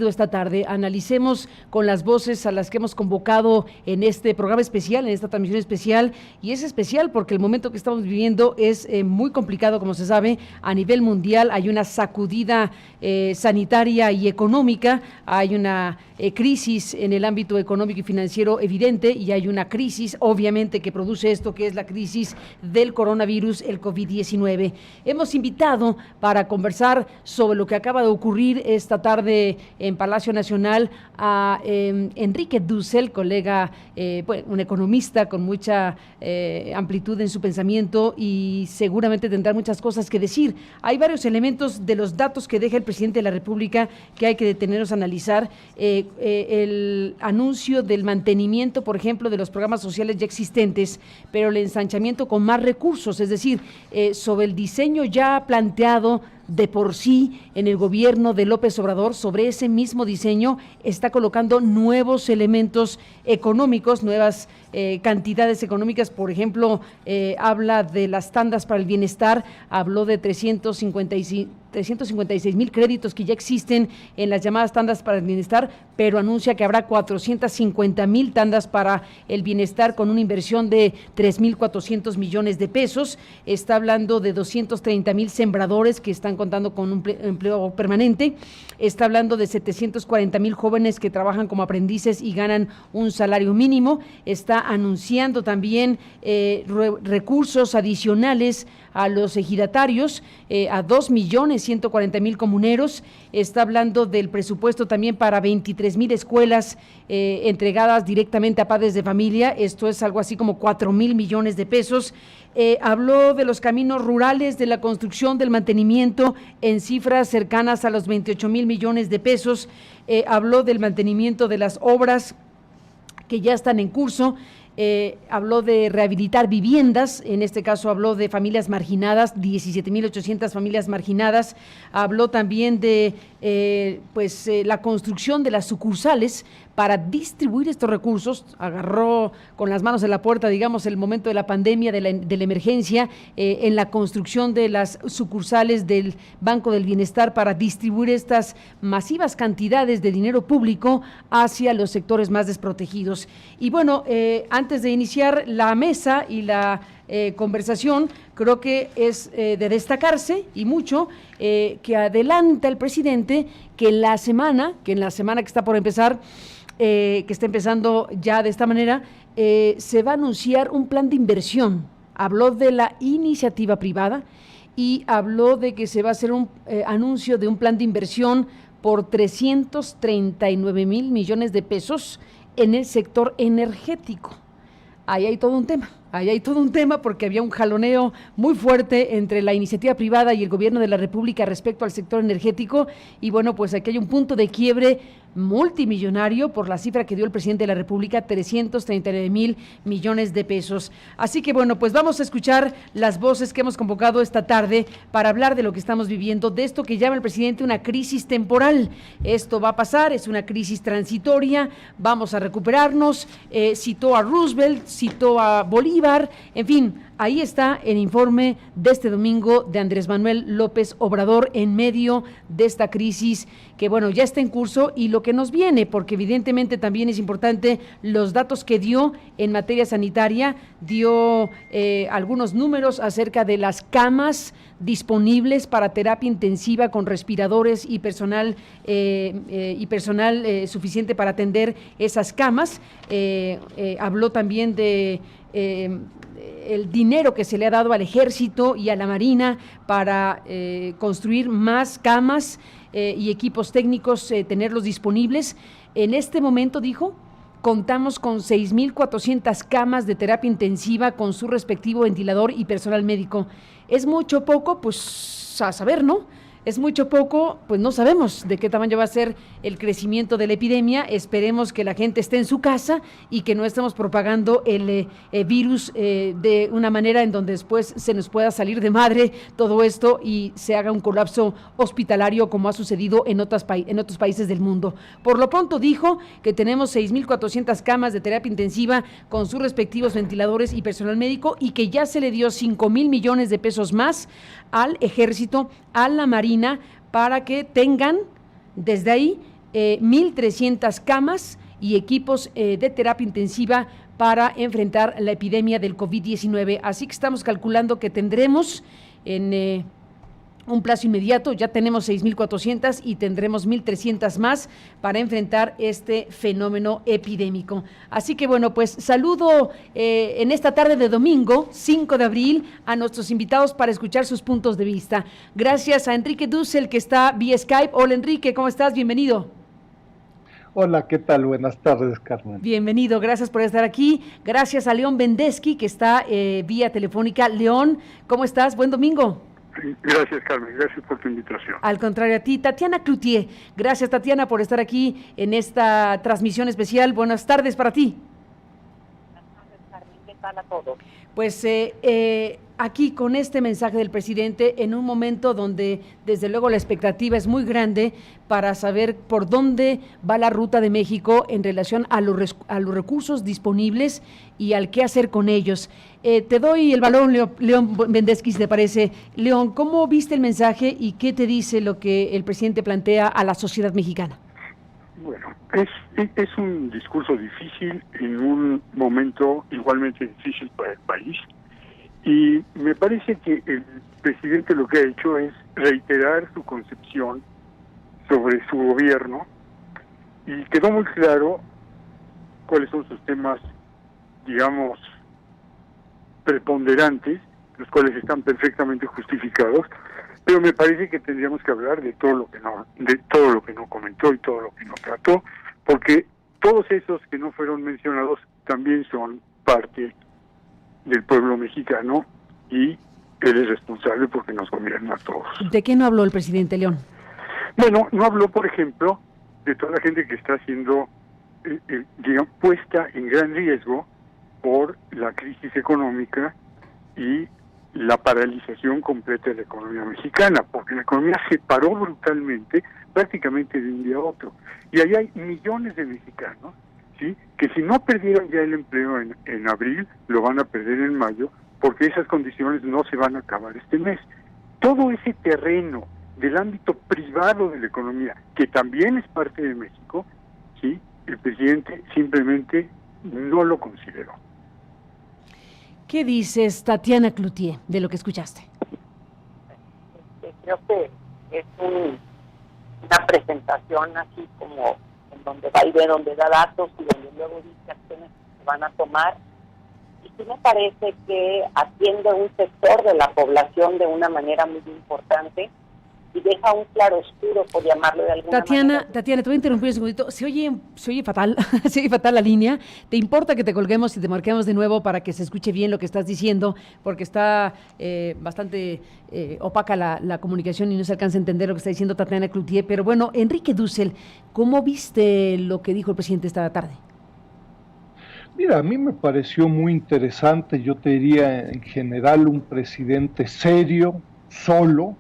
Esta tarde analicemos con las voces a las que hemos convocado en este programa especial, en esta transmisión especial, y es especial porque el momento que estamos viviendo es muy complicado, como se sabe, a nivel mundial. Hay una sacudida sanitaria y económica, hay una crisis en el ámbito económico y financiero evidente, y hay una crisis obviamente que produce esto, que es la crisis del coronavirus, el COVID-19. Hemos invitado para conversar sobre lo que acaba de ocurrir esta tarde en Palacio Nacional a Enrique Dussel, colega, un economista con mucha amplitud en su pensamiento y seguramente tendrá muchas cosas que decir. Hay varios elementos de los datos que deja el presidente de la República que hay que detenernos a analizar. El anuncio del mantenimiento, por ejemplo, de los programas sociales ya existentes, pero el ensanchamiento con más recursos, es decir, sobre el diseño ya planteado de por sí en el gobierno de López Obrador. Sobre ese mismo diseño está colocando nuevos elementos económicos, nuevas cantidades económicas. Por ejemplo, habla de las tandas para el bienestar, habló de 356,000 créditos que ya existen en las llamadas tandas para el bienestar, pero anuncia que habrá 450,000 tandas para el bienestar con una inversión de 3,400 millones de pesos. Está hablando de 230,000 sembradores que están contando con un empleo permanente. Está hablando de 740,000 jóvenes que trabajan como aprendices y ganan un salario mínimo. Está anunciando también recursos adicionales a los ejidatarios, a 2,140,000 comuneros. Está hablando del presupuesto también para 23,000 escuelas entregadas directamente a padres de familia. Esto es algo así como 4,000 millones de pesos. Habló de los caminos rurales, de la construcción, del mantenimiento en cifras cercanas a los 28,000 millones de pesos. Habló del mantenimiento de las obras que ya están en curso. Habló de rehabilitar viviendas, en este caso habló de familias marginadas, 17,800 familias marginadas. Habló también de la construcción de las sucursales para distribuir estos recursos. Agarró con las manos en la puerta, digamos, el momento de la pandemia, de la emergencia, en la construcción de las sucursales del Banco del Bienestar para distribuir estas masivas cantidades de dinero público hacia los sectores más desprotegidos. Y bueno, antes de iniciar la mesa y la conversación, creo que es de destacarse y mucho que adelanta el presidente que en la semana que está por empezar, que está empezando ya de esta manera, se va a anunciar un plan de inversión. Habló de la iniciativa privada y habló de que se va a hacer un anuncio de un plan de inversión por 339,000 millones de pesos en el sector energético. Ahí hay todo un tema, porque había un jaloneo muy fuerte entre la iniciativa privada y el gobierno de la República respecto al sector energético, y bueno, pues aquí hay un punto de quiebre multimillonario por la cifra que dio el presidente de la República, 339,000 millones de pesos. Así que bueno, pues vamos a escuchar las voces que hemos convocado esta tarde para hablar de lo que estamos viviendo, de esto que llama el presidente una crisis temporal. Esto va a pasar, es una crisis transitoria, vamos a recuperarnos. Citó a Roosevelt, citó a Bolívar, en fin. Ahí está el informe de este domingo de Andrés Manuel López Obrador en medio de esta crisis que, bueno, ya está en curso, y lo que nos viene, porque evidentemente también es importante los datos que dio en materia sanitaria. Dio algunos números acerca de las camas disponibles para terapia intensiva con respiradores y personal suficiente para atender esas camas. Habló también de el dinero que se le ha dado al Ejército y a la Marina para construir más camas y equipos técnicos, tenerlos disponibles. En este momento, dijo, contamos con 6,400 camas de terapia intensiva con su respectivo ventilador y personal médico. ¿Es mucho o poco? Pues a saber, ¿no? Es mucho poco, pues no sabemos de qué tamaño va a ser el crecimiento de la epidemia. Esperemos que la gente esté en su casa y que no estemos propagando el virus de una manera en donde después se nos pueda salir de madre todo esto y se haga un colapso hospitalario como ha sucedido en otros países del mundo. Por lo pronto dijo que tenemos 6,400 camas de terapia intensiva con sus respectivos ventiladores y personal médico, y que ya se le dio 5,000 millones de pesos más al Ejército, a la Marina, para que tengan desde ahí 1,300 camas y equipos de terapia intensiva para enfrentar la epidemia del COVID-19. Así que estamos calculando que tendremos en un plazo inmediato, ya tenemos 6,400 y tendremos 1,300 más para enfrentar este fenómeno epidémico. Así que bueno, pues saludo en esta tarde de domingo, 5 de abril, a nuestros invitados para escuchar sus puntos de vista. Gracias a Enrique Dussel, que está vía Skype. Hola Enrique, ¿cómo estás? Bienvenido. Hola, ¿qué tal? Buenas tardes, Carmen. Bienvenido, gracias por estar aquí. Gracias a León Bendesky, que está vía telefónica. León, ¿cómo estás? Buen domingo. Gracias, Carmen, gracias por tu invitación. Al contrario a ti, Tatiana Cloutier. Gracias, Tatiana, por estar aquí en esta transmisión especial. Buenas tardes para ti. Buenas tardes, Carmen, ¿qué tal a todos? Pues aquí con este mensaje del presidente, en un momento donde desde luego la expectativa es muy grande para saber por dónde va la ruta de México en relación a los recursos disponibles y al qué hacer con ellos. Te doy el balón, León Bendesky, si te parece. León, ¿cómo viste el mensaje y qué te dice lo que el presidente plantea a la sociedad mexicana? Bueno, es un discurso difícil en un momento igualmente difícil para el país, y me parece que el presidente lo que ha hecho es reiterar su concepción sobre su gobierno, y quedó muy claro cuáles son sus temas, digamos, preponderantes, los cuales están perfectamente justificados, pero me parece que tendríamos que hablar de todo lo que no comentó y todo lo que no trató, porque todos esos que no fueron mencionados también son parte del pueblo mexicano, y él es responsable porque nos gobierna a todos. ¿De qué no habló el presidente, León? Bueno, no habló, por ejemplo, de toda la gente que está siendo digamos, puesta en gran riesgo por la crisis económica y la paralización completa de la economía mexicana, porque la economía se paró brutalmente, prácticamente de un día a otro. Y ahí hay millones de mexicanos, ¿sí?, que si no perdieron ya el empleo en abril, lo van a perder en mayo, porque esas condiciones no se van a acabar este mes. Todo ese terreno del ámbito privado de la economía, que también es parte de México, ¿sí?, el presidente simplemente no lo consideró. ¿Qué dices, Tatiana Cloutier, de lo que escuchaste? Creo que es una presentación así como en donde va y ve, donde da datos y donde luego dice acciones que se van a tomar. Y sí me parece que atiende a un sector de la población de una manera muy importante y deja un claroscuro, por llamarlo de alguna manera. Tatiana, te voy a interrumpir un segundito. Se oye fatal, se oye fatal la línea. ¿Te importa que te colguemos y te marquemos de nuevo para que se escuche bien lo que estás diciendo? Porque está bastante opaca la comunicación y no se alcanza a entender lo que está diciendo Tatiana Cloutier. Pero bueno, Enrique Dussel, ¿cómo viste lo que dijo el presidente esta tarde? Mira, a mí me pareció muy interesante, yo te diría en general un presidente serio, solo,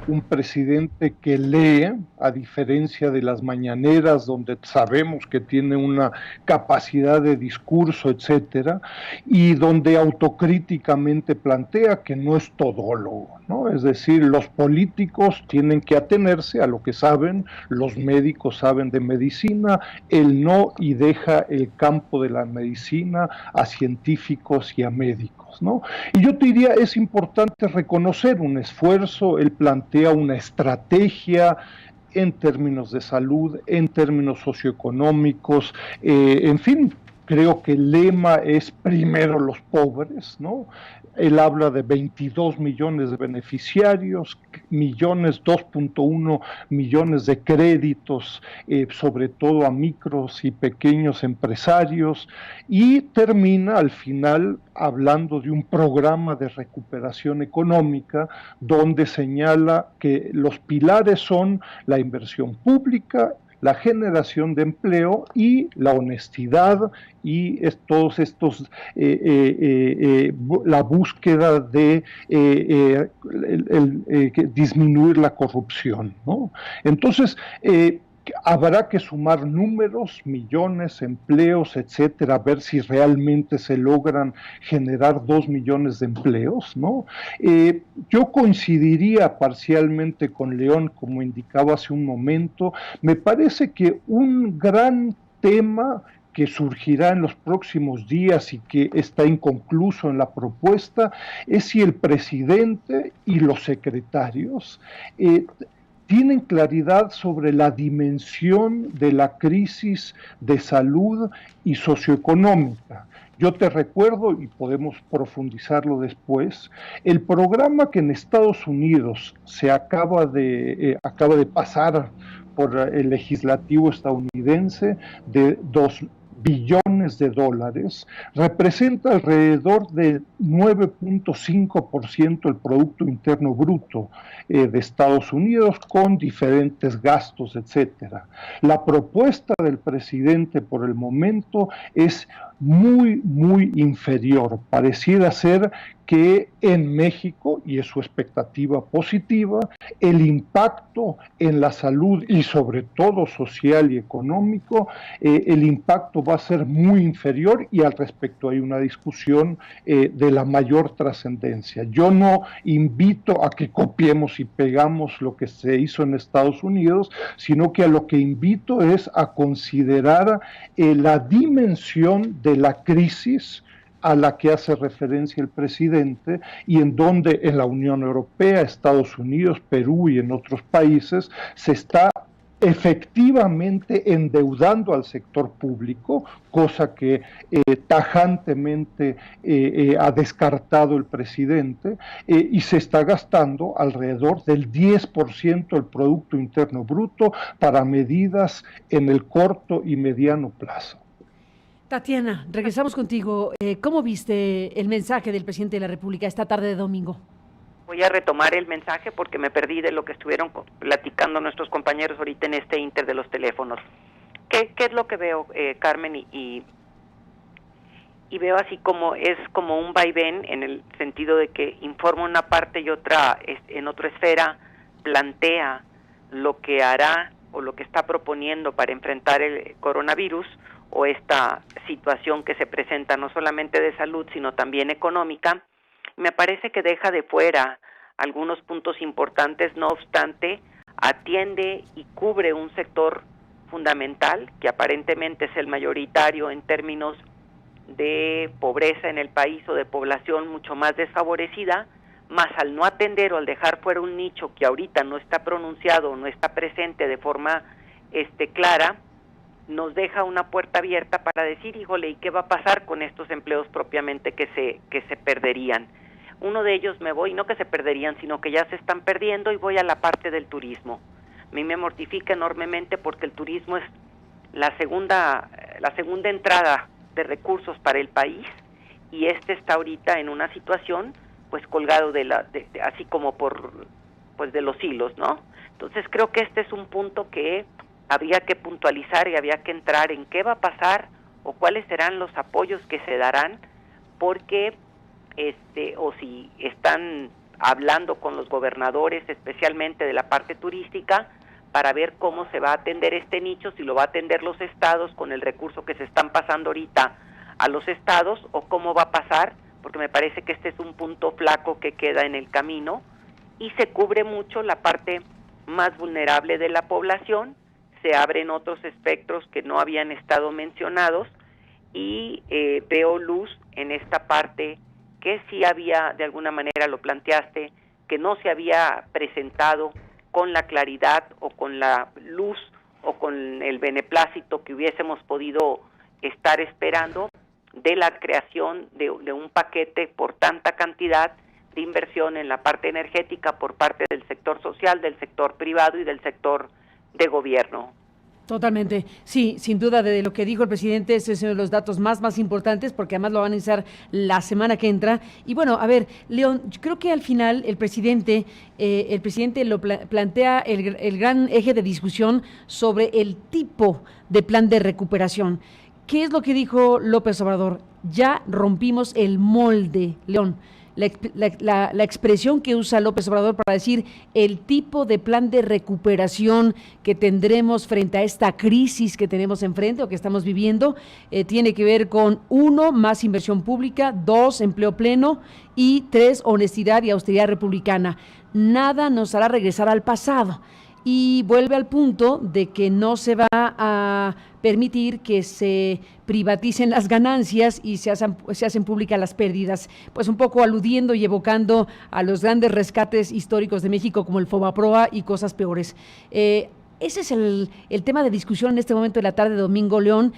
un presidente que lee, a diferencia de las mañaneras, donde sabemos que tiene una capacidad de discurso, etcétera, y donde autocríticamente plantea que no es todólogo, ¿no? Es decir, los políticos tienen que atenerse a lo que saben, los médicos saben de medicina, él no, y deja el campo de la medicina a científicos y a médicos, ¿no? Y yo te diría, es importante reconocer un esfuerzo, él plantea una estrategia en términos de salud, en términos socioeconómicos, en fin, creo que el lema es primero los pobres, ¿no? Él habla de 22 millones de beneficiarios, 2.1 millones de créditos, sobre todo a micros y pequeños empresarios, y termina al final hablando de un programa de recuperación económica donde señala que los pilares son la inversión pública, la generación de empleo y la honestidad y todos estos, la búsqueda de disminuir la corrupción, ¿no? Entonces, Habrá que sumar números, millones, empleos, etcétera, a ver si realmente se logran generar 2 millones de empleos, ¿no? Yo coincidiría parcialmente con León, como indicaba hace un momento. Me parece que un gran tema que surgirá en los próximos días y que está inconcluso en la propuesta es si el presidente y los secretarios tienen claridad sobre la dimensión de la crisis de salud y socioeconómica. Yo te recuerdo, y podemos profundizarlo después, el programa que en Estados Unidos se acaba de pasar por el legislativo estadounidense de 2 billones de dólares, representa alrededor de 9.5% del Producto Interno Bruto de Estados Unidos, con diferentes gastos, etcétera. La propuesta del presidente por el momento es muy, muy inferior. Pareciera ser que en México, y es su expectativa positiva, el impacto en la salud y sobre todo social y económico, el impacto va a ser muy inferior, y al respecto hay una discusión de la mayor trascendencia. Yo no invito a que copiemos y pegamos lo que se hizo en Estados Unidos, sino que a lo que invito es a considerar la dimensión de la crisis a la que hace referencia el presidente, y en donde en la Unión Europea, Estados Unidos, Perú y en otros países se está efectivamente endeudando al sector público, cosa que tajantemente ha descartado el presidente, y se está gastando alrededor del 10% del Producto Interno Bruto para medidas en el corto y mediano plazo. Tatiana, regresamos contigo. ¿Cómo viste el mensaje del presidente de la República esta tarde de domingo? Voy a retomar el mensaje porque me perdí de lo que estuvieron platicando nuestros compañeros ahorita en este inter de los teléfonos. ¿Qué es lo que veo, Carmen? Y veo así como es como un vaivén, en el sentido de que informa una parte y otra en otra esfera, plantea lo que hará o lo que está proponiendo para enfrentar el coronavirus o esta situación que se presenta no solamente de salud, sino también económica. Me parece que deja de fuera algunos puntos importantes, no obstante, atiende y cubre un sector fundamental, que aparentemente es el mayoritario en términos de pobreza en el país o de población mucho más desfavorecida, más al no atender o al dejar fuera un nicho que ahorita no está pronunciado, no está presente de forma clara, nos deja una puerta abierta para decir, híjole, ¿y qué va a pasar con estos empleos propiamente que se perderían? Uno de ellos no que se perderían, sino que ya se están perdiendo, y voy a la parte del turismo. A mí me mortifica enormemente porque el turismo es la segunda entrada de recursos para el país, y está ahorita en una situación pues colgado así como de los hilos, ¿no? Entonces creo que este es un punto que había que puntualizar y había que entrar en qué va a pasar o cuáles serán los apoyos que se darán, porque o si están hablando con los gobernadores, especialmente de la parte turística, para ver cómo se va a atender este nicho, si lo va a atender los estados con el recurso que se están pasando ahorita a los estados, o cómo va a pasar, porque me parece que este es un punto flaco que queda en el camino, y se cubre mucho la parte más vulnerable de la población, se abren otros espectros que no habían estado mencionados, y veo luz en esta parte que sí había, de alguna manera lo planteaste, que no se había presentado con la claridad o con la luz o con el beneplácito que hubiésemos podido estar esperando, de la creación de un paquete por tanta cantidad de inversión en la parte energética por parte del sector social, del sector privado y del sector de gobierno. Totalmente, sí, sin duda de lo que dijo el presidente, ese es uno de los datos más importantes, porque además lo van a analizar la semana que entra. Y bueno, a ver, León, yo creo que al final el presidente lo plantea el gran eje de discusión sobre el tipo de plan de recuperación. ¿Qué es lo que dijo López Obrador? Ya rompimos el molde, León. la expresión que usa López Obrador para decir el tipo de plan de recuperación que tendremos frente a esta crisis que tenemos enfrente o que estamos viviendo, tiene que ver con 1, más inversión pública, 2, empleo pleno y 3, honestidad y austeridad republicana. Nada nos hará regresar al pasado. Y vuelve al punto de que no se va a permitir que se privaticen las ganancias y se hacen públicas las pérdidas, pues un poco aludiendo y evocando a los grandes rescates históricos de México como el Fobaproa y cosas peores. Ese es el tema de discusión en este momento de la tarde, Domingo León.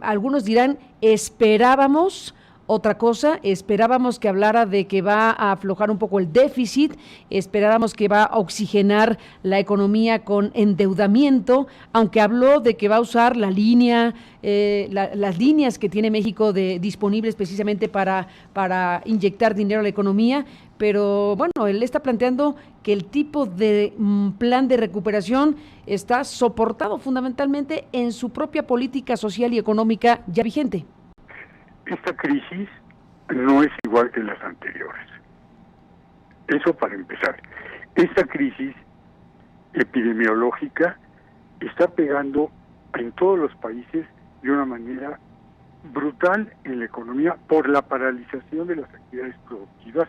Algunos dirán, esperábamos otra cosa, esperábamos que hablara de que va a aflojar un poco el déficit, esperábamos que va a oxigenar la economía con endeudamiento, aunque habló de que va a usar la línea, las líneas que tiene México disponibles precisamente para inyectar dinero a la economía, pero bueno, él está planteando que el tipo de plan de recuperación está soportado fundamentalmente en su propia política social y económica ya vigente. Esta crisis no es igual que las anteriores. Eso para empezar. Esta crisis epidemiológica está pegando en todos los países de una manera brutal en la economía por la paralización de las actividades productivas,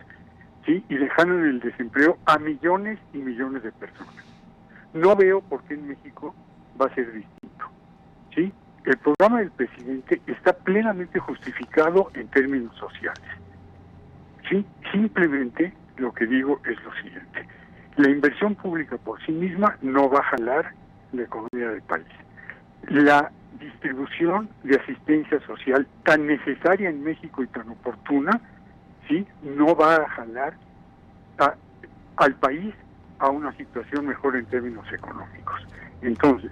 ¿sí? Y dejando en el desempleo a millones y millones de personas. No veo por qué en México va a ser distinto, ¿sí? El programa del presidente está plenamente justificado en términos sociales. Sí, simplemente lo que digo es lo siguiente: la inversión pública por sí misma no va a jalar la economía del país. La distribución de asistencia social tan necesaria en México y tan oportuna, sí, no va a jalar al país a una situación mejor en términos económicos. Entonces,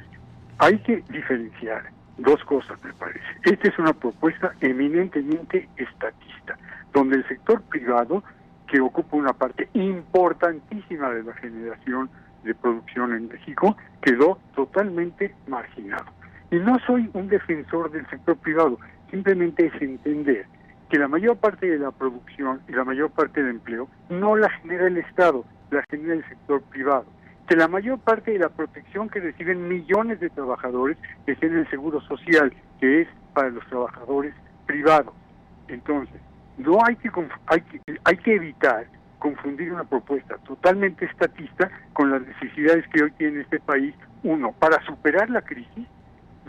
hay que diferenciar dos cosas, me parece. Esta es una propuesta eminentemente estatista, donde el sector privado, que ocupa una parte importantísima de la generación de producción en México, quedó totalmente marginado. Y no soy un defensor del sector privado, simplemente es entender que la mayor parte de la producción y la mayor parte del empleo no la genera el Estado, la genera el sector privado. Que la mayor parte de la protección que reciben millones de trabajadores es en el seguro social, que es para los trabajadores privados. Entonces, no hay que evitar confundir una propuesta totalmente estatista con las necesidades que hoy tiene este país. 1, para superar la crisis.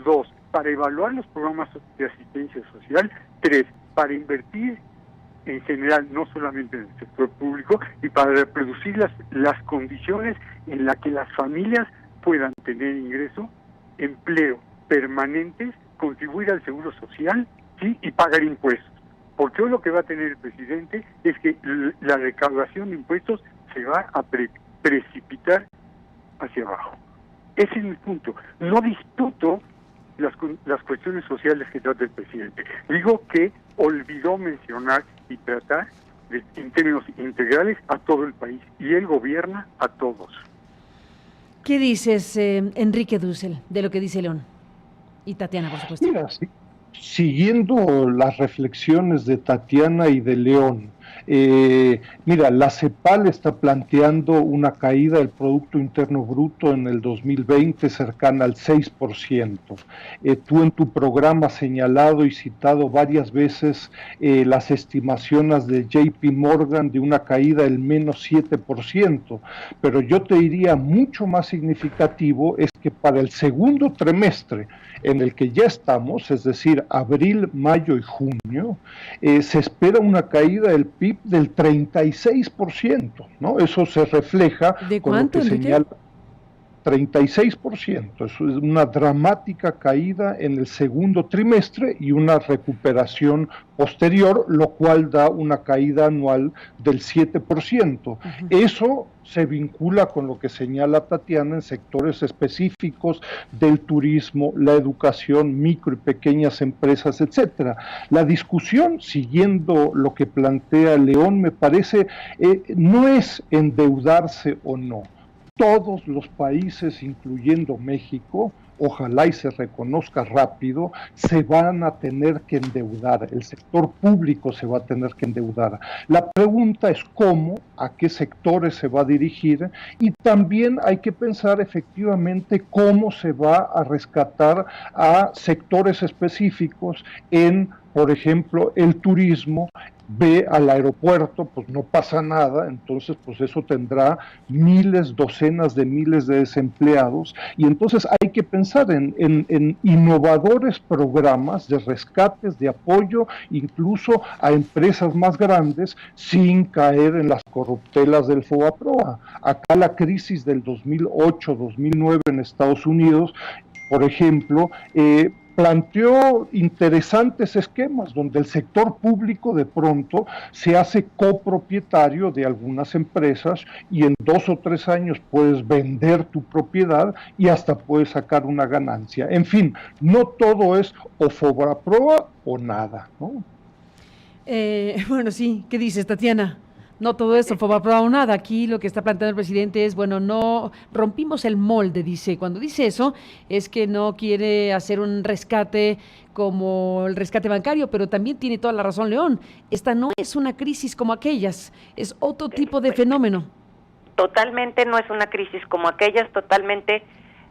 2, para evaluar los programas de asistencia social. 3, para invertir en general, no solamente en el sector público, y para reproducir las condiciones en las que las familias puedan tener ingreso, empleo permanentes, contribuir al seguro social, ¿sí? Y pagar impuestos. Porque hoy lo que va a tener el presidente es que la recaudación de impuestos se va a precipitar hacia abajo. Ese es mi punto. No disputo las cuestiones sociales que trata el presidente. Digo que olvidó mencionar y tratar en términos integrales a todo el país, y él gobierna a todos. ¿Qué dices, Enrique Dussel, de lo que dice León? Y Tatiana, por supuesto. Mira, sí, siguiendo las reflexiones de Tatiana y de León, mira, la CEPAL está planteando una caída del Producto Interno Bruto en el 2020 cercana al 6%. Tú en tu programa has señalado y citado varias veces las estimaciones de JP Morgan de una caída del menos 7%, pero yo te diría mucho más significativo es que para el segundo trimestre en el que ya estamos, es decir, abril, mayo y junio, se espera una caída del PIB del 36%, ¿no? Eso se refleja ¿De con cuánto, lo que Enrique? señala 36%. Eso es una dramática caída en el segundo trimestre y una recuperación posterior, lo cual da una caída anual del 7%. Eso se vincula con lo que señala Tatiana en sectores específicos del turismo, la educación, micro y pequeñas empresas, etcétera. La discusión, siguiendo lo que plantea León, me parece, no es endeudarse o no. Todos los países, incluyendo México, ojalá y se reconozca rápido, se van a tener que endeudar, el sector público se va a tener que endeudar. La pregunta es cómo, a qué sectores se va a dirigir, y también hay que pensar efectivamente cómo se va a rescatar a sectores específicos en, por ejemplo, el turismo. Ve al aeropuerto, pues no pasa nada, entonces pues eso tendrá miles, docenas de miles de desempleados, y entonces hay que pensar en innovadores programas de rescates, de apoyo, incluso a empresas más grandes, sin caer en las corruptelas del FOBAPROA. Acá la crisis del 2008-2009 en Estados Unidos, por ejemplo, planteó interesantes esquemas donde el sector público de pronto se hace copropietario de algunas empresas y en 2 o 3 años puedes vender tu propiedad y hasta puedes sacar una ganancia. En fin, no todo es o FOBAPROA o nada, ¿no? Bueno, sí, ¿qué dices, Tatiana? No todo eso, FOBAPROA o nada. Aquí lo que está planteando el presidente es, bueno, no rompimos el molde, dice. Cuando dice eso, es que no quiere hacer un rescate como el rescate bancario, pero también tiene toda la razón León. Esta no es una crisis como aquellas, es otro tipo de fenómeno. Totalmente no es una crisis como aquellas, totalmente.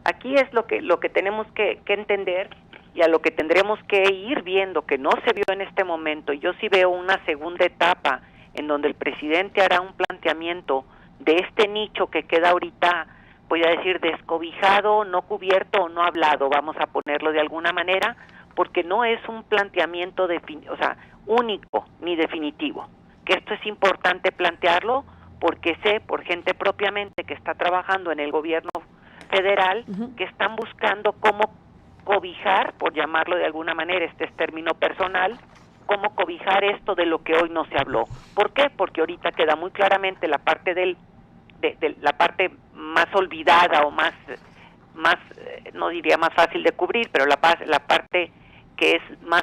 Aquí es lo que tenemos que entender y a lo que tendremos que ir viendo, que no se vio en este momento. Yo sí veo una segunda etapa en donde el presidente hará un planteamiento de este nicho que queda ahorita, voy a decir, descobijado, no cubierto o no hablado, vamos a ponerlo de alguna manera, porque no es un planteamiento único ni definitivo. Que esto es importante plantearlo porque sé por gente propiamente que está trabajando en el gobierno federal, que están buscando cómo cobijar, por llamarlo de alguna manera, este es término personal, cómo cobijar esto de lo que hoy no se habló. ¿Por qué? Porque ahorita queda muy claramente la parte de la parte más olvidada o más no diría más fácil de cubrir, pero la parte que es más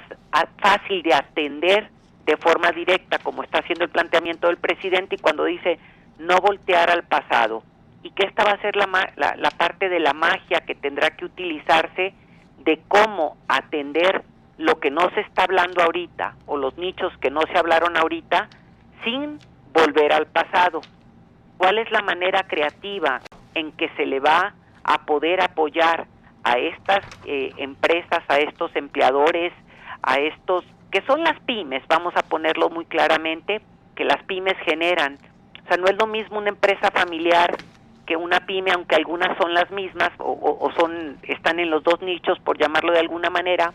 fácil de atender de forma directa, como está haciendo el planteamiento del presidente, y cuando dice no voltear al pasado, y que esta va a ser la parte de la magia que tendrá que utilizarse de cómo atender lo que no se está hablando ahorita, o los nichos que no se hablaron ahorita, sin volver al pasado. ¿Cuál es la manera creativa en que se le va a poder apoyar a estas empresas, a estos empleadores, a estos, que son las pymes, vamos a ponerlo muy claramente, que las pymes generan? O sea, no es lo mismo una empresa familiar que una pyme, aunque algunas son las mismas, están en los dos nichos, por llamarlo de alguna manera,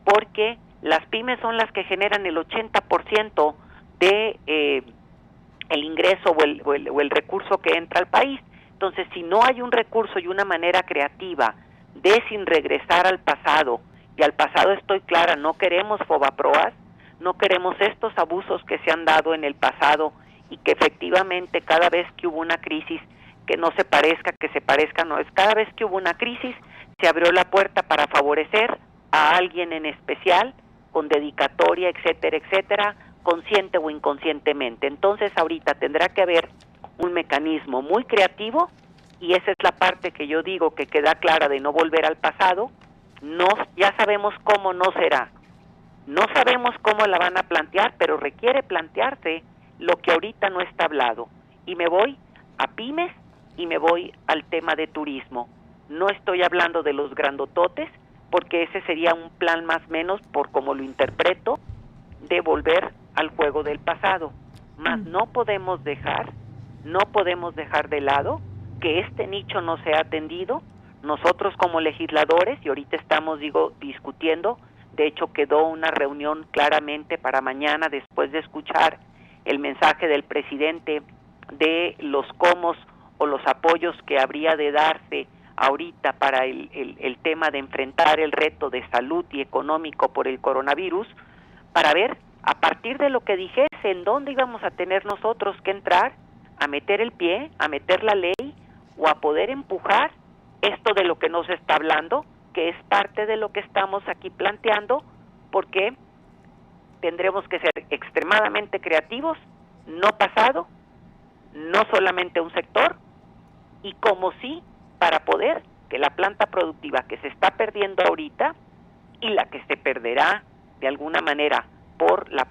porque las pymes son las que generan el 80% de el ingreso o el recurso que entra al país. Entonces, si no hay un recurso y una manera creativa de, sin regresar al pasado, y al pasado estoy clara, no queremos FOBAPROAs, no queremos estos abusos que se han dado en el pasado y que efectivamente cada vez que hubo una crisis, que no se parezca, que se parezca, no, es cada vez que hubo una crisis se abrió la puerta para favorecer a alguien en especial, con dedicatoria, etcétera, etcétera, consciente o inconscientemente. Entonces ahorita tendrá que haber un mecanismo muy creativo, y esa es la parte que yo digo que queda clara de no volver al pasado. No, ya sabemos cómo no será, no sabemos cómo la van a plantear, pero requiere plantearse lo que ahorita no está hablado. Y me voy a pymes y me voy al tema de turismo. No estoy hablando de los grandototes, porque ese sería un plan más o menos, por como lo interpreto, de volver al juego del pasado. Mas no podemos dejar de lado que este nicho no sea atendido. Nosotros como legisladores, y ahorita estamos, discutiendo, de hecho quedó una reunión claramente para mañana, después de escuchar el mensaje del presidente de los cómo o los apoyos que habría de darse ahorita para el tema de enfrentar el reto de salud y económico por el coronavirus, para ver, a partir de lo que dijese, en dónde íbamos a tener nosotros que entrar, a meter el pie, a meter la ley, o a poder empujar esto de lo que nos está hablando, que es parte de lo que estamos aquí planteando, porque tendremos que ser extremadamente creativos, no pasado, no solamente un sector, y como sí, para poder que la planta productiva que se está perdiendo ahorita y la que se perderá de alguna manera por la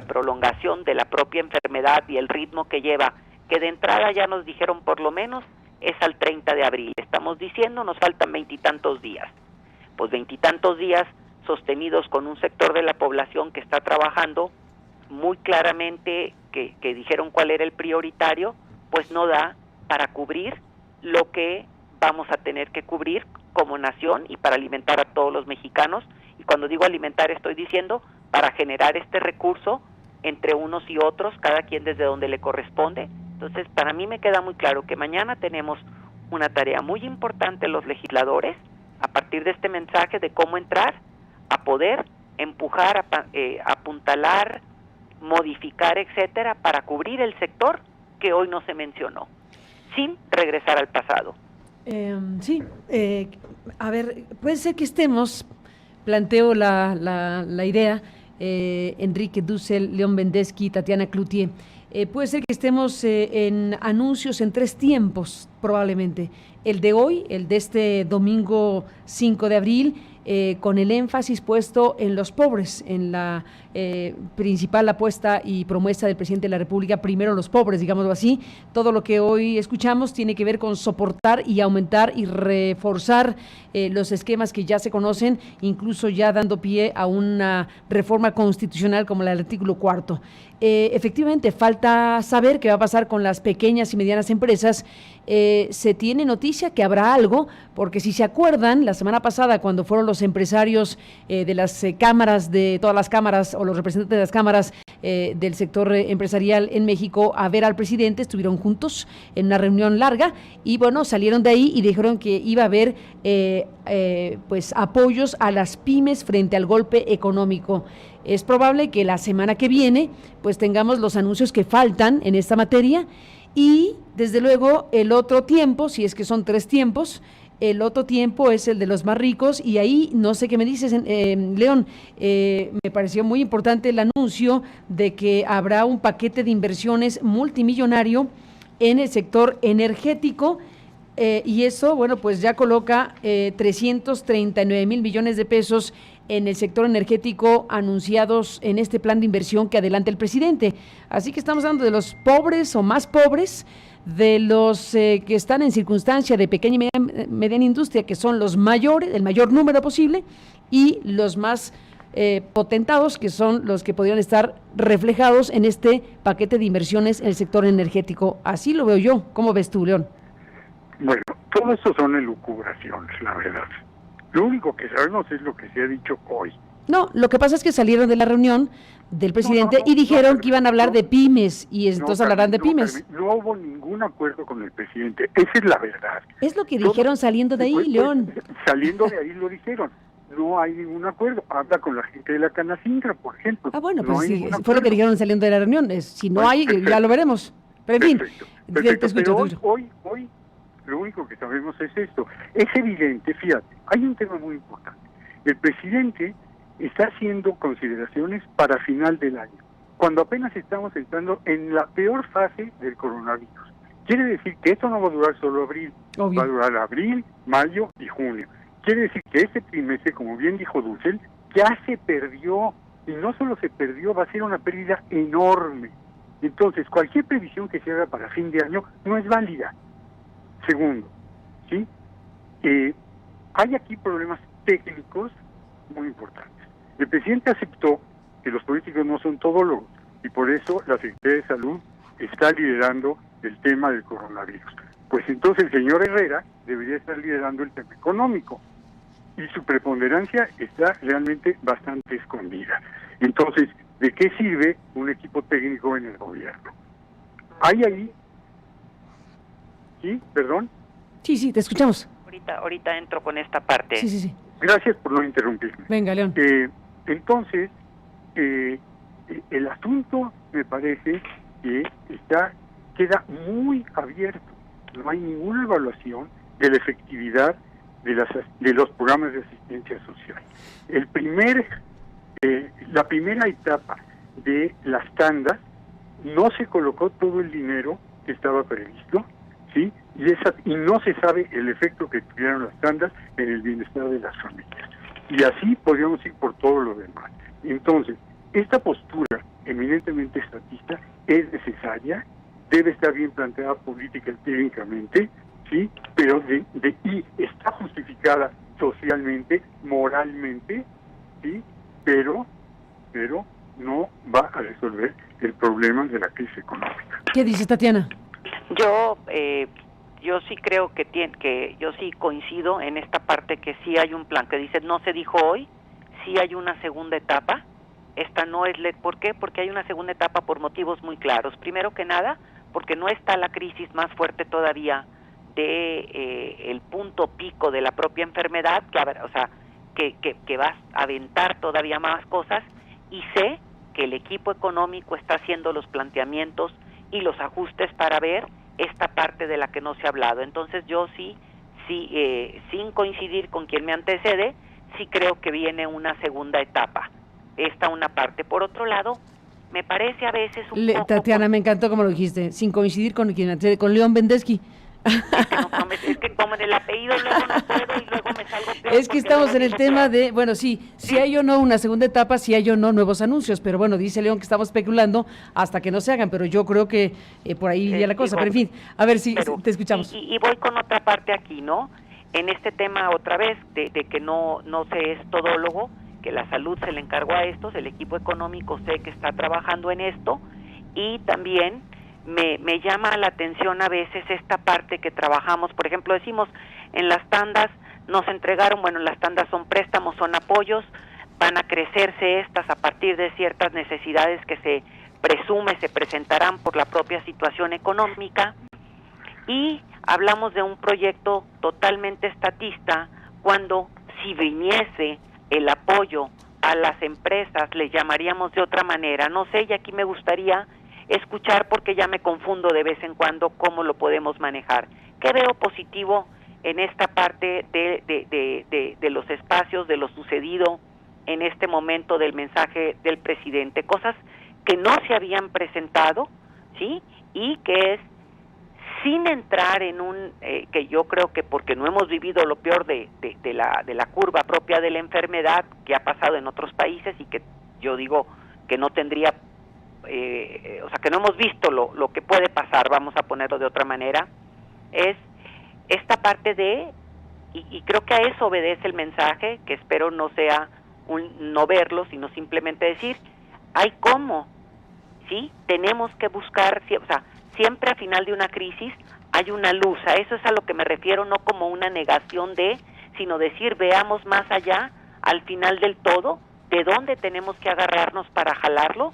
prolongación de la propia enfermedad y el ritmo que lleva, que de entrada ya nos dijeron por lo menos es al 30 de abril. Estamos diciendo nos faltan 20 y tantos días. Pues 20 y tantos días sostenidos con un sector de la población que está trabajando muy claramente, que dijeron cuál era el prioritario, pues no da para cubrir lo que vamos a tener que cubrir como nación y para alimentar a todos los mexicanos. Y cuando digo alimentar estoy diciendo para generar este recurso entre unos y otros, cada quien desde donde le corresponde. Entonces, para mí me queda muy claro que mañana tenemos una tarea muy importante los legisladores, a partir de este mensaje de cómo entrar a poder empujar, apuntalar, modificar, etcétera, para cubrir el sector que hoy no se mencionó, sin regresar al pasado. Sí, a ver, puede ser que estemos, planteo la idea, Enrique Dussel, León Vendesky, Tatiana Cloutier, puede ser que estemos en anuncios en 3 tiempos, probablemente. El de hoy, el de este domingo 5 de abril, con el énfasis puesto en los pobres, en la principal apuesta y promesa del presidente de la República, primero los pobres, digámoslo así. Todo lo que hoy escuchamos tiene que ver con soportar y aumentar y reforzar los esquemas que ya se conocen, incluso ya dando pie a una reforma constitucional como la del artículo 4. Efectivamente, falta saber qué va a pasar con las pequeñas y medianas empresas. Se tiene noticia que habrá algo, porque si se acuerdan, la semana pasada cuando fueron los empresarios de las cámaras, de todas las cámaras, o los representantes de las cámaras del sector empresarial en México a ver al presidente, estuvieron juntos en una reunión larga y bueno, salieron de ahí y dijeron que iba a haber pues apoyos a las pymes frente al golpe económico. Es probable que la semana que viene pues tengamos los anuncios que faltan en esta materia y desde luego el otro tiempo, si es que son 3 tiempos, el otro tiempo es el de los más ricos y ahí no sé qué me dices, León, me pareció muy importante el anuncio de que habrá un paquete de inversiones multimillonario en el sector energético y eso, bueno, pues ya coloca 339,000 millones de pesos en el sector energético anunciados en este plan de inversión que adelanta el presidente. Así que estamos hablando de los pobres o más pobres, de los que están en circunstancia de pequeña y mediana industria, que son los mayores, el mayor número posible, y los más potentados, que son los que podrían estar reflejados en este paquete de inversiones en el sector energético. Así lo veo yo. ¿Cómo ves tú, León? Bueno, todo esto son elucubraciones, la verdad. Lo único que sabemos es lo que se ha dicho hoy. No, lo que pasa es que salieron de la reunión del presidente y dijeron que iban a hablar de pymes y entonces hablarán de pymes. No hubo ningún acuerdo con el presidente, esa es la verdad. Es lo que dijeron saliendo de ahí, León. Saliendo de ahí lo dijeron. No hay ningún acuerdo. Habla con la gente de la Canacintra, por ejemplo. Ah, bueno, no pues sí, fue lo que dijeron saliendo de la reunión. Si no hay, perfecto. Ya lo veremos. Pero en fin, perfecto. te escucho. Pero hoy lo único que sabemos es esto. Es evidente, fíjate, hay un tema muy importante. El presidente está haciendo consideraciones para final del año, cuando apenas estamos entrando en la peor fase del coronavirus. Quiere decir que esto no va a durar solo abril, Obvio. Va a durar abril, mayo y junio. Quiere decir que este trimestre, como bien dijo Dussel, ya se perdió, y no solo se perdió, va a ser una pérdida enorme. Entonces, cualquier previsión que se haga para fin de año no es válida. Segundo, ¿sí? Hay aquí problemas técnicos muy importantes. El presidente aceptó que los políticos no son todólogos y por eso la Secretaría de Salud está liderando el tema del coronavirus. Pues entonces el señor Herrera debería estar liderando el tema económico y su preponderancia está realmente bastante escondida. Entonces, ¿de qué sirve un equipo técnico en el gobierno? Hay ahí... ¿Sí? ¿Perdón? Sí, te escuchamos. Ahorita entro con esta parte. Sí. Gracias por no interrumpirme. Venga, León. Entonces, el asunto me parece que queda muy abierto. No hay ninguna evaluación de la efectividad de los programas de asistencia social. La primera etapa de las tandas no se colocó todo el dinero que estaba previsto, ¿sí? y no se sabe el efecto que tuvieron las tandas en el bienestar de las familias. Y así podríamos ir por todo lo demás. Entonces, esta postura eminentemente estatista es necesaria, debe estar bien planteada política y técnicamente, ¿sí? Pero y está justificada socialmente, moralmente, ¿sí? Pero no va a resolver el problema de la crisis económica. ¿Qué dices, Tatiana? Yo sí creo que yo sí coincido en esta parte, que sí hay un plan que dice, no se dijo hoy, sí hay una segunda etapa. Esta no es ¿por qué? Porque hay una segunda etapa por motivos muy claros. Primero que nada, porque no está la crisis más fuerte todavía de el punto pico de la propia enfermedad, que va a aventar todavía más cosas, y sé que el equipo económico está haciendo los planteamientos y los ajustes para ver esta parte de la que no se ha hablado. Entonces yo sí, sin coincidir con quien me antecede, sí creo que viene una segunda etapa. Esta una parte. Por otro lado, me parece a veces un poco... Tatiana, me encantó como lo dijiste, sin coincidir con quien antecede, con León Bendesky. Es que como en el apellido luego no puedo y luego me salgo peor. Es que estamos en el tema de, bueno, sí, si hay o no una segunda etapa, si hay o no nuevos anuncios, pero bueno, dice León que estamos especulando hasta que no se hagan, pero yo creo que por ahí iría la cosa, pero en fin, a ver si te escuchamos. Y voy con otra parte aquí, ¿no? En este tema otra vez, de que no se es todólogo, que la salud se le encargó a estos, el equipo económico sé que está trabajando en esto, y también me llama la atención a veces esta parte que trabajamos, por ejemplo, decimos en las tandas nos entregaron, bueno, las tandas son préstamos, son apoyos, van a crecerse estas a partir de ciertas necesidades que se presume se presentarán por la propia situación económica, y hablamos de un proyecto totalmente estatista, cuando si viniese el apoyo a las empresas le llamaríamos de otra manera, no sé, y aquí me gustaría escuchar, porque ya me confundo de vez en cuando cómo lo podemos manejar. ¿Qué veo positivo en esta parte de los espacios, de lo sucedido en este momento del mensaje del presidente? Cosas que no se habían presentado, ¿sí? Y que es sin entrar en que yo creo que porque no hemos vivido lo peor de la curva propia de la enfermedad que ha pasado en otros países, y que yo digo que no tendría, que no hemos visto lo que puede pasar, vamos a ponerlo de otra manera, es esta parte y creo que a eso obedece el mensaje, que espero no sea no verlo, sino simplemente decir, hay cómo, ¿sí? Tenemos que buscar, siempre a final de una crisis hay una luz, a eso es a lo que me refiero, no como una negación sino decir, veamos más allá, al final del todo, de dónde tenemos que agarrarnos para jalarlo,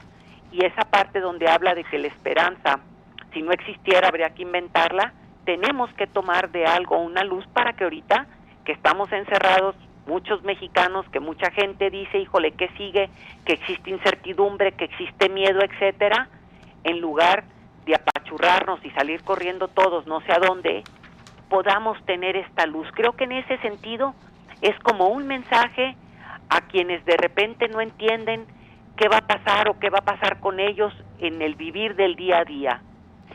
y esa parte donde habla de que la esperanza, si no existiera, habría que inventarla. Tenemos que tomar de algo una luz para que ahorita, que estamos encerrados, muchos mexicanos, que mucha gente dice, híjole, ¿qué sigue? Que existe incertidumbre, que existe miedo, etcétera, en lugar de apachurrarnos y salir corriendo todos no sé a dónde, podamos tener esta luz. Creo que en ese sentido es como un mensaje a quienes de repente no entienden qué va a pasar o qué va a pasar con ellos en el vivir del día a día.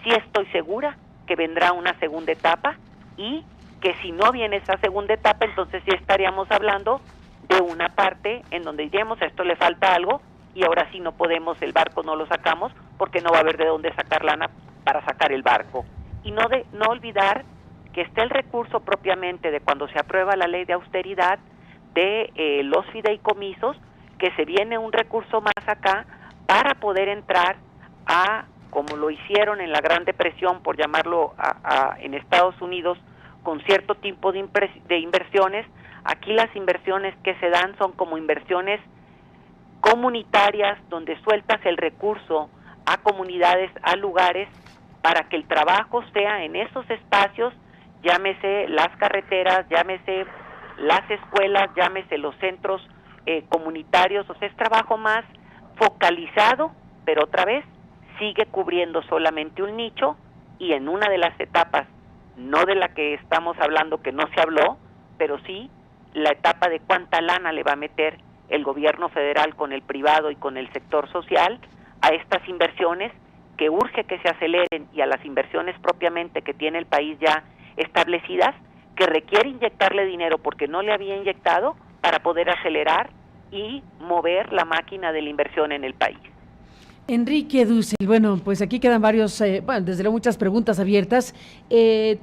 Sí estoy segura que vendrá una segunda etapa, y que si no viene esa segunda etapa, entonces sí estaríamos hablando de una parte en donde diríamos, a esto le falta algo, y ahora sí no podemos, el barco no lo sacamos, porque no va a haber de dónde sacar lana para sacar el barco. Y no olvidar que está el recurso propiamente de cuando se aprueba la ley de austeridad, de los fideicomisos, que se viene un recurso más acá para poder entrar como lo hicieron en la Gran Depresión, por llamarlo en Estados Unidos, con cierto tipo de inversiones. Aquí las inversiones que se dan son como inversiones comunitarias, donde sueltas el recurso a comunidades, a lugares, para que el trabajo sea en esos espacios, llámese las carreteras, llámese las escuelas, llámese los centros comunitarios. O sea, es trabajo más focalizado, pero otra vez sigue cubriendo solamente un nicho, y en una de las etapas, no de la que estamos hablando, que no se habló, pero sí la etapa de cuánta lana le va a meter el gobierno federal con el privado y con el sector social a estas inversiones, que urge que se aceleren, y a las inversiones propiamente que tiene el país ya establecidas, que requiere inyectarle dinero porque no le había inyectado para poder acelerar y mover la máquina de la inversión en el país. Enrique Dussel, bueno, pues aquí quedan varios, desde luego muchas preguntas abiertas.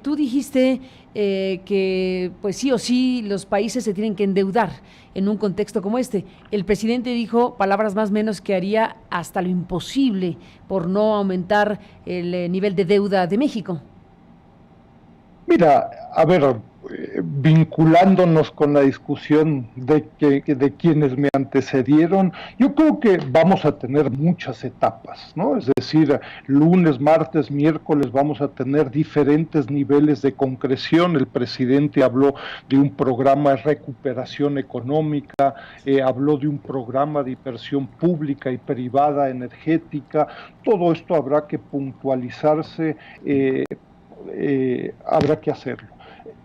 Tú dijiste que pues sí o sí los países se tienen que endeudar en un contexto como este. El presidente dijo, palabras más o menos, que haría hasta lo imposible por no aumentar el nivel de deuda de México. Mira, a ver, vinculándonos con la discusión de quienes me antecedieron, yo creo que vamos a tener muchas etapas, ¿no? Es decir, lunes, martes, miércoles vamos a tener diferentes niveles de concreción. El presidente habló de un programa de recuperación económica, habló de un programa de inversión pública y privada energética. Todo esto habrá que puntualizarse, habrá que hacerlo.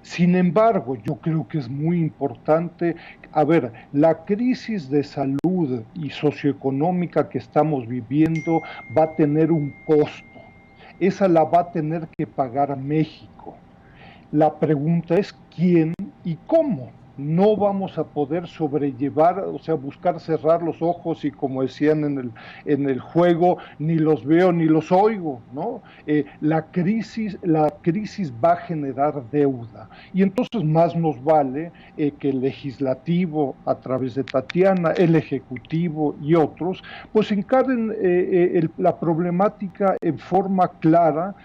Sin embargo, yo creo que es muy importante, a ver, la crisis de salud y socioeconómica que estamos viviendo va a tener un costo. Esa la va a tener que pagar México. La pregunta es quién y cómo. No vamos a poder sobrellevar, o sea, buscar cerrar los ojos y, como decían en el juego, ni los veo ni los oigo, ¿no? La crisis va a generar deuda, y entonces más nos vale que el legislativo, a través de Tatiana, el ejecutivo y otros, pues encaren la problemática en forma clara.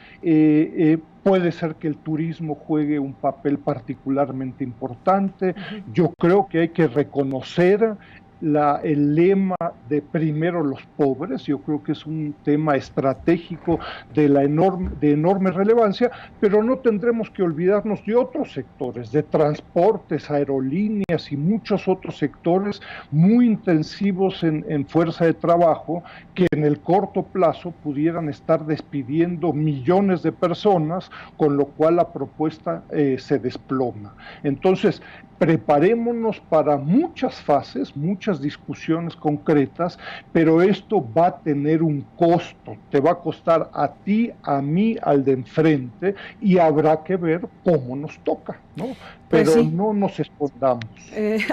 Puede ser que el turismo juegue un papel particularmente importante. Yo creo que hay que reconocer el lema de primero los pobres. Yo creo que es un tema estratégico de enorme relevancia, pero no tendremos que olvidarnos de otros sectores, de transportes, aerolíneas y muchos otros sectores muy intensivos en fuerza de trabajo, que en el corto plazo pudieran estar despidiendo millones de personas, con lo cual la propuesta se desploma. Entonces, preparémonos para muchas fases, muchas discusiones concretas, pero esto va a tener un costo. Te va a costar a ti, a mí, al de enfrente, y habrá que ver cómo nos toca, ¿no? Pero pues sí, no nos escondamos.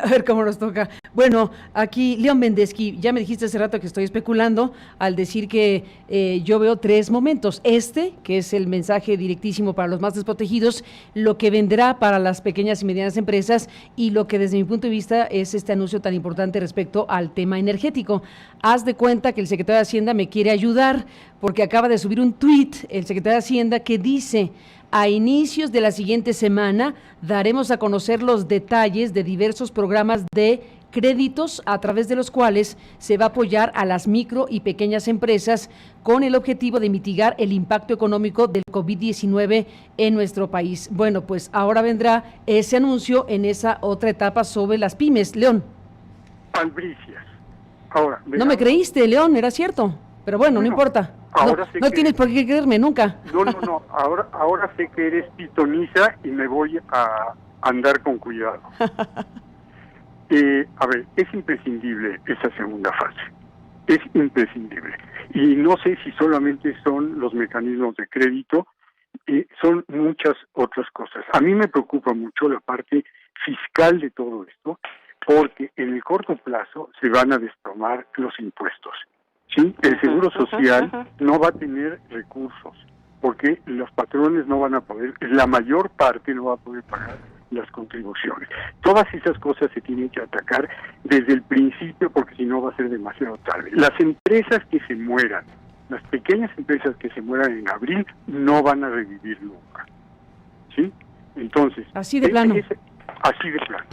A ver cómo nos toca. Bueno, aquí, León Mendesky, ya me dijiste hace rato que estoy especulando al decir que yo veo tres momentos. Que es el mensaje directísimo para los más desprotegidos, lo que vendrá para las pequeñas y medianas empresas, y lo que desde mi punto de vista es este anuncio tan importante respecto al tema energético. Haz de cuenta que el secretario de Hacienda me quiere ayudar, porque acaba de subir un tuit, el secretario de Hacienda, que dice: a inicios de la siguiente semana daremos a conocer los detalles de diversos programas de créditos a través de los cuales se va a apoyar a las micro y pequeñas empresas con el objetivo de mitigar el impacto económico del COVID-19 en nuestro país. Bueno, pues ahora vendrá ese anuncio en esa otra etapa sobre las pymes. León. Albricias. Ahora, no me creíste, León, era cierto. Pero bueno, no importa. No tienes por qué creerme nunca. No. Ahora sé que eres pitoniza y me voy a andar con cuidado. A ver, es imprescindible esa segunda fase. Es imprescindible. Y no sé si solamente son los mecanismos de crédito, son muchas otras cosas. A mí me preocupa mucho la parte fiscal de todo esto, porque en el corto plazo se van a desplomar los impuestos. ¿Sí? El Seguro Social no va a tener recursos, porque los patrones no van a poder, la mayor parte no va a poder pagar las contribuciones. Todas esas cosas se tienen que atacar desde el principio, porque si no va a ser demasiado tarde. Las empresas que se mueran, las pequeñas empresas que se mueran en abril, no van a revivir nunca. ¿Sí? Entonces, así de plano. Así de plano.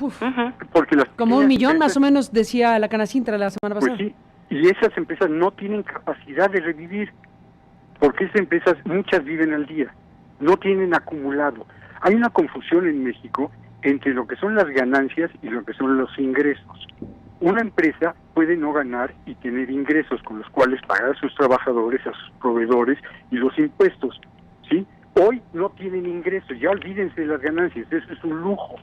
Porque como 1 millón más o menos, decía la Canacintra la semana pasada. Pues sí. Y esas empresas no tienen capacidad de revivir, porque esas empresas, muchas viven al día, no tienen acumulado. Hay una confusión en México entre lo que son las ganancias y lo que son los ingresos. Una empresa puede no ganar y tener ingresos con los cuales pagar a sus trabajadores, a sus proveedores y los impuestos, ¿sí? Hoy no tienen ingresos, ya olvídense de las ganancias, eso es un lujo.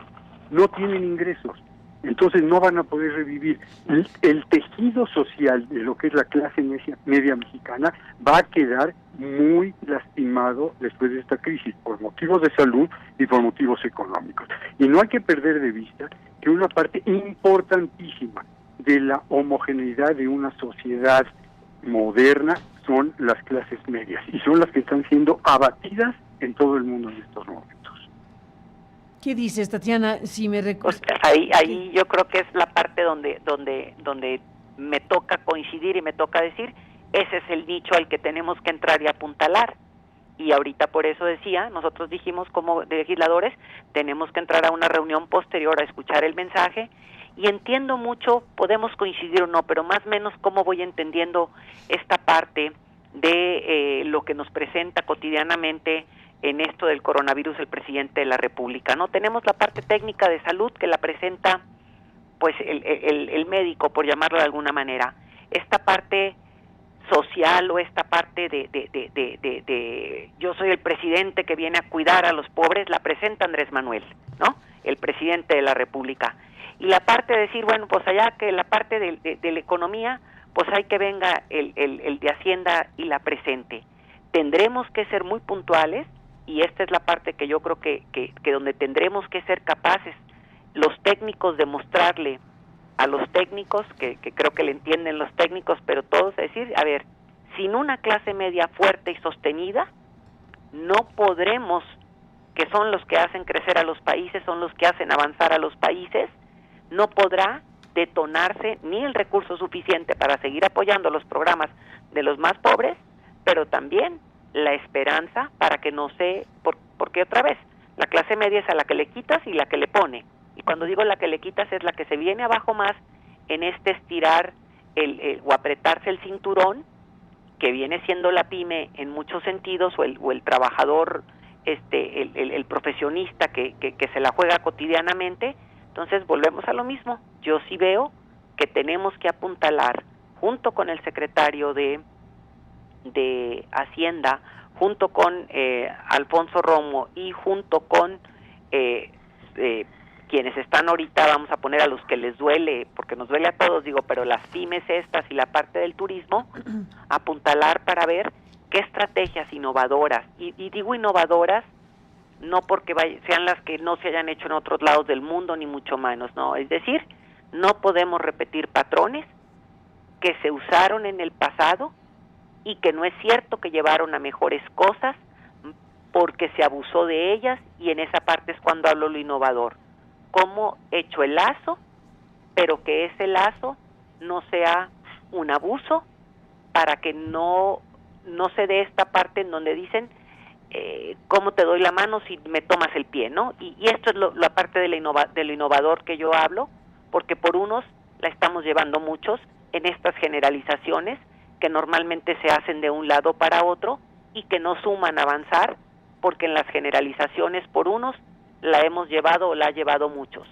No tienen ingresos. Entonces no van a poder revivir. El tejido social de lo que es la clase media mexicana va a quedar muy lastimado después de esta crisis, por motivos de salud y por motivos económicos. Y no hay que perder de vista que una parte importantísima de la homogeneidad de una sociedad moderna son las clases medias, y son las que están siendo abatidas en todo el mundo en estos momentos. ¿Qué dices, Tatiana? Si me Pues ahí yo creo que es la parte donde me toca coincidir y me toca decir, ese es el nicho al que tenemos que entrar y apuntalar. Y ahorita por eso decía, nosotros dijimos como legisladores, tenemos que entrar a una reunión posterior a escuchar el mensaje, y entiendo mucho, podemos coincidir o no, pero más o menos cómo voy entendiendo esta parte de lo que nos presenta cotidianamente en esto del coronavirus el presidente de la República, ¿no? Tenemos la parte técnica de salud que la presenta pues el médico, por llamarlo de alguna manera. Esta parte social o esta parte de yo soy el presidente que viene a cuidar a los pobres, la presenta Andrés Manuel, ¿no? El presidente de la República. Y la parte de decir, bueno, pues allá que la parte de la economía, pues hay que venga el de Hacienda y la presente. Tendremos que ser muy puntuales, y esta es la parte que yo creo que donde tendremos que ser capaces los técnicos de mostrarle a los técnicos, que creo que le entienden los técnicos, pero todos, es decir, a ver, sin una clase media fuerte y sostenida, no podremos, que son los que hacen crecer a los países, son los que hacen avanzar a los países, no podrá detonarse ni el recurso suficiente para seguir apoyando los programas de los más pobres, pero también la esperanza para que no se, porque otra vez, la clase media es a la que le quitas y la que le pone. Y cuando digo la que le quitas es la que se viene abajo más en este estirar o apretarse el cinturón, que viene siendo la pyme en muchos sentidos, o el trabajador, el profesionista que se la juega cotidianamente. Entonces volvemos a lo mismo. Yo sí veo que tenemos que apuntalar, junto con el secretario de Hacienda, junto con Alfonso Romo y junto con quienes están ahorita, vamos a poner a los que les duele, porque nos duele a todos, digo, pero las pymes estas y la parte del turismo, apuntalar para ver qué estrategias innovadoras, y digo innovadoras no porque sean las que no se hayan hecho en otros lados del mundo, ni mucho menos, no, es decir, no podemos repetir patrones que se usaron en el pasado y que no es cierto que llevaron a mejores cosas porque se abusó de ellas, y en esa parte es cuando hablo lo innovador. Cómo hecho el lazo, pero que ese lazo no sea un abuso, para que no se dé esta parte en donde dicen cómo te doy la mano si me tomas el pie, ¿no? Y esto es la parte de lo innovador que yo hablo, porque por unos la estamos llevando muchos en estas generalizaciones que normalmente se hacen de un lado para otro y que no suman a avanzar, porque en las generalizaciones por unos la hemos llevado o la ha llevado muchos.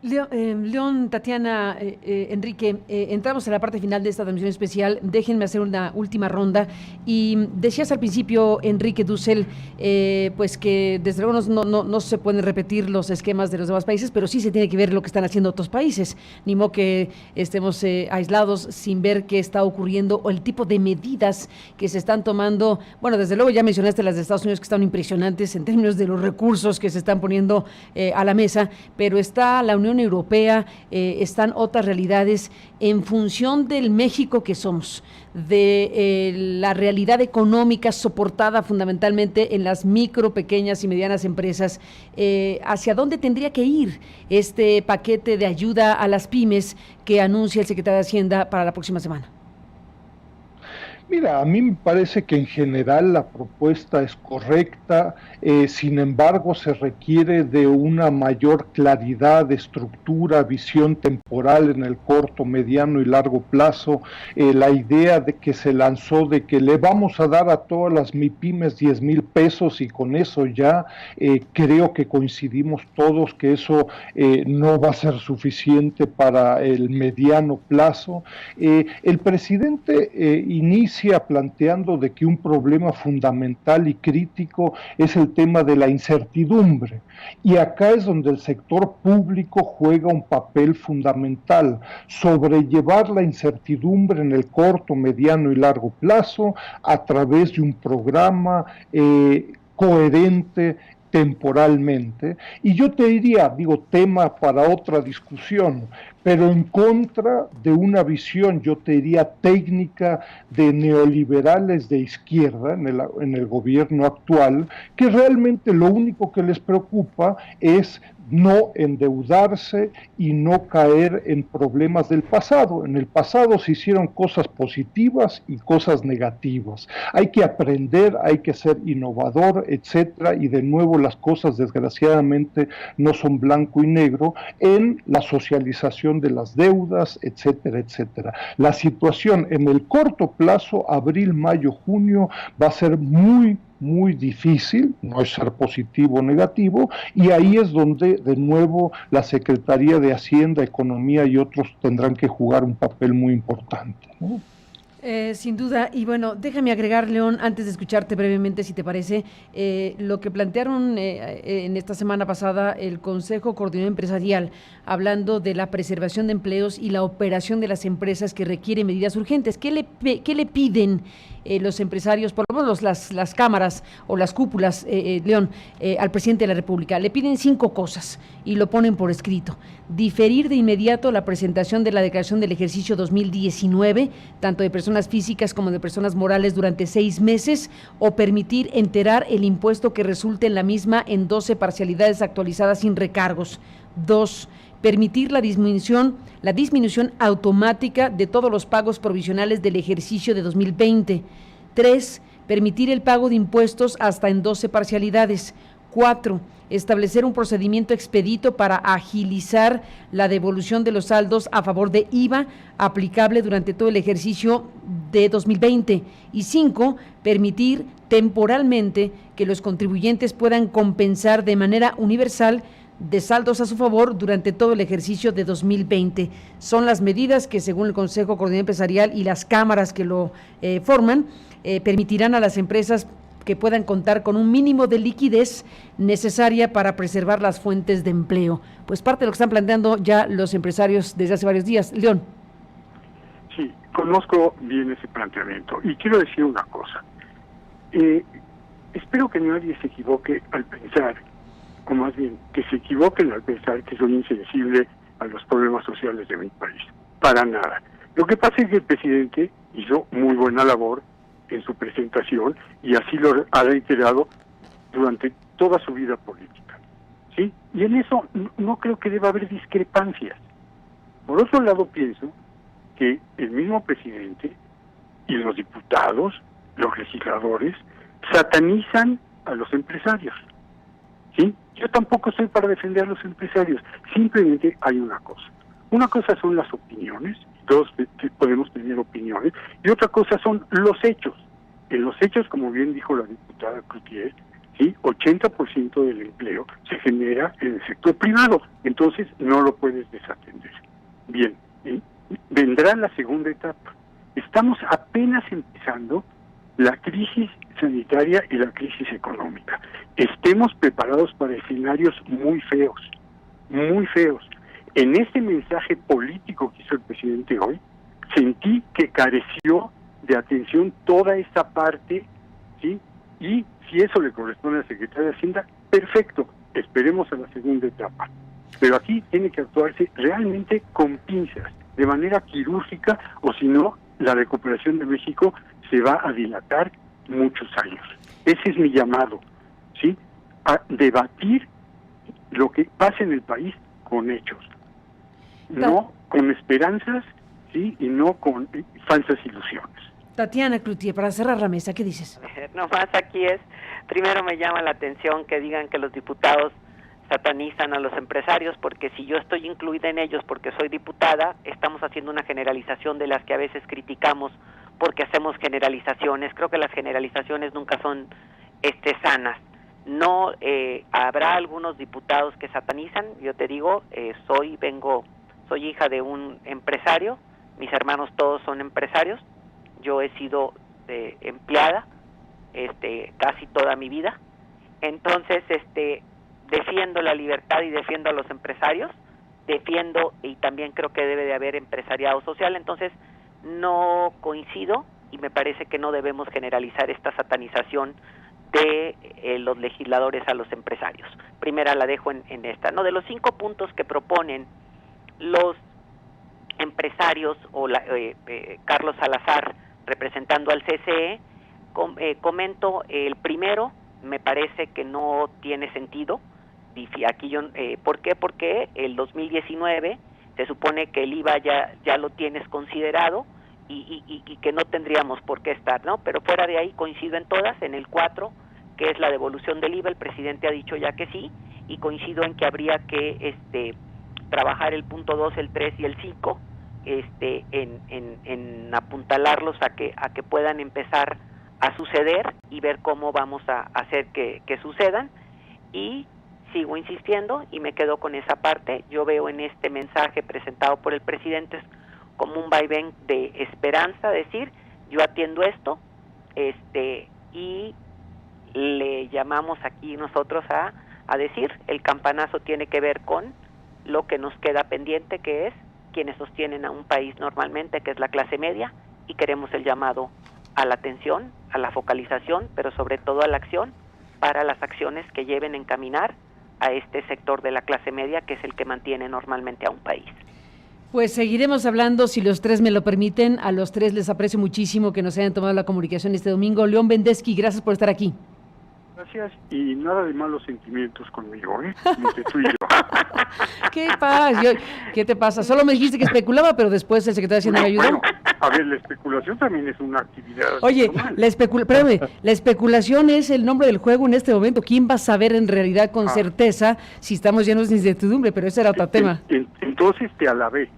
León, Tatiana, Enrique, entramos en la parte final de esta transmisión especial. Déjenme hacer una última ronda. Y decías al principio, Enrique Dussel, pues que desde luego no se pueden repetir los esquemas de los demás países, pero sí se tiene que ver lo que están haciendo otros países. Ni modo que estemos aislados sin ver qué está ocurriendo o el tipo de medidas que se están tomando. Bueno, desde luego ya mencionaste las de Estados Unidos, que están impresionantes en términos de los recursos que se están poniendo a la mesa, pero está la Unión Europea, están otras realidades en función del México que somos, de la realidad económica soportada fundamentalmente en las micro, pequeñas y medianas empresas. ¿Hacia dónde tendría que ir este paquete de ayuda a las pymes que anuncia el secretario de Hacienda para la próxima semana? Mira, a mí me parece que en general la propuesta es correcta, sin embargo se requiere de una mayor claridad de estructura, visión temporal en el corto, mediano y largo plazo. La idea de que se lanzó de que le vamos a dar a todas las MIPYMES 10,000 pesos y con eso ya, creo que coincidimos todos que eso no va a ser suficiente para el mediano plazo. El presidente inicia inicia planteando de que un problema fundamental y crítico es el tema de la incertidumbre. Y acá es donde el sector público juega un papel fundamental, sobrellevar la incertidumbre en el corto, mediano y largo plazo a través de un programa coherente temporalmente, y yo te diría, tema para otra discusión, pero en contra de una visión, yo te diría, técnica de neoliberales de izquierda en el gobierno actual, que realmente lo único que les preocupa es no endeudarse y no caer en problemas del pasado. En el pasado se hicieron cosas positivas y cosas negativas. Hay que aprender, hay que ser innovador, etcétera, y de nuevo las cosas desgraciadamente no son blanco y negro en la socialización de las deudas, etcétera, etcétera. La situación en el corto plazo, abril, mayo, junio, va a ser muy difícil, no es ser positivo o negativo, y ahí es donde de nuevo la Secretaría de Hacienda, Economía y otros tendrán que jugar un papel muy importante, ¿no? Sin duda, y bueno, déjame agregar, León, antes de escucharte brevemente, si te parece, lo que plantearon en esta semana pasada el Consejo Coordinador Empresarial, hablando de la preservación de empleos y la operación de las empresas que requieren medidas urgentes. ¿Qué le piden los empresarios, por lo menos las cámaras o las cúpulas, León, al presidente de la República? Le piden 5 cosas y lo ponen por escrito. Diferir de inmediato la presentación de la declaración del ejercicio 2019, tanto de personas físicas como de personas morales durante 6 meses, o permitir enterar el impuesto que resulte en la misma en 12 parcialidades actualizadas sin recargos. 2. Permitir la disminución automática de todos los pagos provisionales del ejercicio de 2020. 3. Permitir el pago de impuestos hasta en 12 parcialidades. 4. Establecer un procedimiento expedito para agilizar la devolución de los saldos a favor de IVA aplicable durante todo el ejercicio de 2020. Y 5. Permitir temporalmente que los contribuyentes puedan compensar de manera universal de saldos a su favor durante todo el ejercicio de 2020. Son las medidas que, según el Consejo Coordinador Empresarial y las cámaras que lo forman, permitirán a las empresas que puedan contar con un mínimo de liquidez necesaria para preservar las fuentes de empleo. Pues parte de lo que están planteando ya los empresarios desde hace varios días. León. Sí, conozco bien ese planteamiento y quiero decir una cosa. Espero que nadie se equivoque al pensar, o más bien, que se equivoquen al pensar que soy insensible a los problemas sociales de mi país. Para nada. Lo que pasa es que el presidente hizo muy buena labor en su presentación y así lo ha reiterado durante toda su vida política, ¿sí? Y en eso no creo que deba haber discrepancias. Por otro lado, pienso que el mismo presidente y los diputados, los legisladores, satanizan a los empresarios, ¿sí? Yo tampoco estoy para defender a los empresarios, simplemente hay una cosa. Una cosa son las opiniones, todos podemos tener opiniones, y otra cosa son los hechos. En los hechos, como bien dijo la diputada Cloutier, ¿sí? 80% del empleo se genera en el sector privado, entonces no lo puedes desatender. Bien, vendrá la segunda etapa. Estamos apenas empezando la crisis sanitaria y la crisis económica. Estemos preparados para escenarios muy feos, muy feos. En este mensaje político que hizo el presidente hoy, sentí que careció de atención toda esta parte, ¿sí? Y si eso le corresponde al secretario de Hacienda, perfecto, esperemos a la segunda etapa. Pero aquí tiene que actuarse realmente con pinzas, de manera quirúrgica, o si no, la recuperación de México se va a dilatar muchos años. Ese es mi llamado, ¿sí? A debatir lo que pasa en el país con hechos, no con esperanzas, ¿sí? Y no con falsas ilusiones. Tatiana Cloutier, para cerrar la mesa, ¿qué dices? Nomás aquí primero me llama la atención que digan que los diputados satanizan a los empresarios, porque si yo estoy incluida en ellos porque soy diputada, estamos haciendo una generalización de las que a veces criticamos porque hacemos generalizaciones. Creo que las generalizaciones nunca son sanas. No habrá algunos diputados que satanizan. Yo te digo, soy hija de un empresario, mis hermanos todos son empresarios. Yo he sido empleada casi toda mi vida. Entonces, defiendo la libertad y defiendo a los empresarios, defiendo, y también creo que debe de haber empresariado social. Entonces no coincido y me parece que no debemos generalizar esta satanización de los legisladores a los empresarios. Primera la dejo en esta, ¿no? De los 5 puntos que proponen los empresarios o Carlos Salazar representando al CCE, comento el primero. Me parece que no tiene sentido. Aquí ¿por qué? Porque el 2019 se supone que el IVA ya lo tienes considerado y que no tendríamos por qué estar, ¿no? Pero fuera de ahí coincido en todas. En el 4, que es la devolución del IVA, el presidente ha dicho ya que sí, y coincido en que habría que trabajar el punto 2, el 3 y el 5, en apuntalarlos a que puedan empezar a suceder y ver cómo vamos a hacer que sucedan. Y sigo insistiendo y me quedo con esa parte. Yo veo en este mensaje presentado por el presidente como un vaivén de esperanza, decir, yo atiendo esto, y le llamamos aquí nosotros a decir, el campanazo tiene que ver con lo que nos queda pendiente, que es quienes sostienen a un país normalmente, que es la clase media, y queremos el llamado a la atención, a la focalización, pero sobre todo a la acción, para las acciones que lleven a encaminar a este sector de la clase media, que es el que mantiene normalmente a un país. Pues seguiremos hablando, si los tres me lo permiten. A los tres les aprecio muchísimo que nos hayan tomado la comunicación este domingo. León Bendesky, gracias por estar aquí. Gracias, y nada de malos sentimientos conmigo, entre tú y yo. ¿Qué pasa? ¿Qué te pasa? Solo me dijiste que especulaba, pero después el secretario de Hacienda me ayudó. Bueno, a ver, la especulación también es una actividad. Oye, normal. la especulación es el nombre del juego en este momento. ¿Quién va a saber en realidad con certeza si estamos llenos de incertidumbre? Pero ese era otro tema. Entonces te alabé.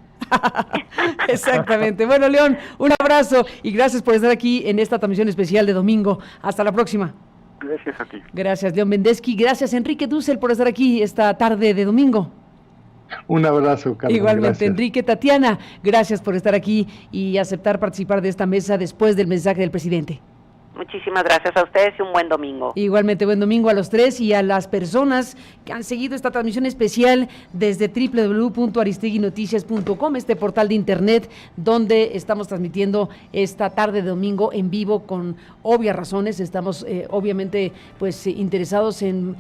Exactamente. Bueno, León, un abrazo y gracias por estar aquí en esta transmisión especial de domingo. Hasta la próxima. Gracias a ti. Gracias, León Bendesky. Gracias, Enrique Dussel, por estar aquí esta tarde de domingo. Un abrazo, Carmen. Igualmente, gracias. Enrique, Tatiana, gracias por estar aquí y aceptar participar de esta mesa después del mensaje del presidente. Muchísimas gracias a ustedes y un buen domingo. Igualmente, buen domingo a los tres y a las personas que han seguido esta transmisión especial desde www.aristeguinoticias.com, este portal de internet donde estamos transmitiendo esta tarde de domingo en vivo con obvias razones. Estamos obviamente pues interesados en